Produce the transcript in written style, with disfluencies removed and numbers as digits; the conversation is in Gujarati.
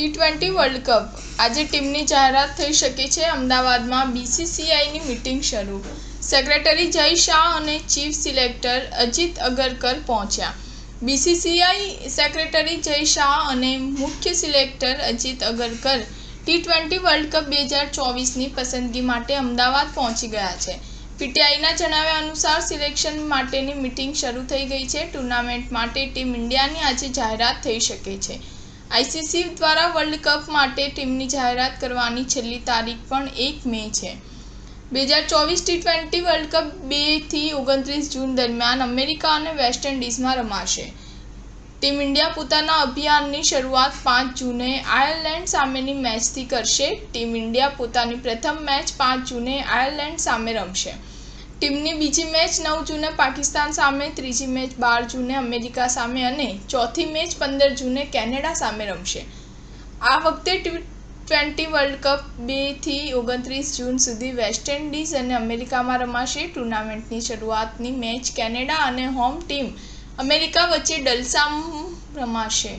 ટી20 વર્લ્ડ કપ આજે ટીમની જાહેરાત થઈ શકે છે। અમદાવાદમાં બીસીસીઆઈની મીટિંગ શરૂ। સેક્રેટરી જય શાહ અને ચીફ સિલેક્ટર અજીત અગરકર પહોંચ્યા। બીસીસીઆઈ સેક્રેટરી જય શાહ અને મુખ્ય સિલેક્ટર અજીત અગરકર ટી20 વર્લ્ડ કપ 2024ની પસંદગી માટે અમદાવાદ પહોંચી ગયા છે। પીટીઆઈના જણાવ્યા અનુસાર સિલેક્શન માટેની મીટિંગ શરૂ થઈ ગઈ છે। ટુર્નામેન્ટ માટે ટીમ ઇન્ડિયાની આજે જાહેરાત થઈ શકે છે। આઈસીસી દ્વારા વર્લ્ડ કપ માટે ટીમની જાહેરાત કરવાની છેલ્લી તારીખ પણ 1 મે છે। 2024 ટી20 વર્લ્ડ કપ 2 થી 29 જૂન દરમિયાન અમેરિકા અને વેસ્ટ ઇન્ડિઝમાં રમાશે। ટીમ ઇન્ડિયા પોતાના અભિયાનની શરૂઆત 5 જૂને આયર્લેન્ડ સામેની મેચથી કરશે। ટીમ ઇન્ડિયા પોતાની પ્રથમ મેચ 5 જૂને આયર્લેન્ડ સામે રમશે। ટીમની બીજી મેચ 9 જૂને પાકિસ્તાન સામે, ત્રીજી મેચ 12 જૂને અમેરિકા સામે અને ચોથી મેચ 15 જૂને કેનેડા સામે રમશે। આ વખતે ટી20 વર્લ્ડ કપ 2 થી 29 જૂન સુધી વેસ્ટ ઇન્ડિઝ અને અમેરિકામાં રમાશે। ટુર્નામેન્ટની શરૂઆતની મેચ કેનેડા અને હોમ ટીમ અમેરિકા વચ્ચે ડલસામાં રમાશે।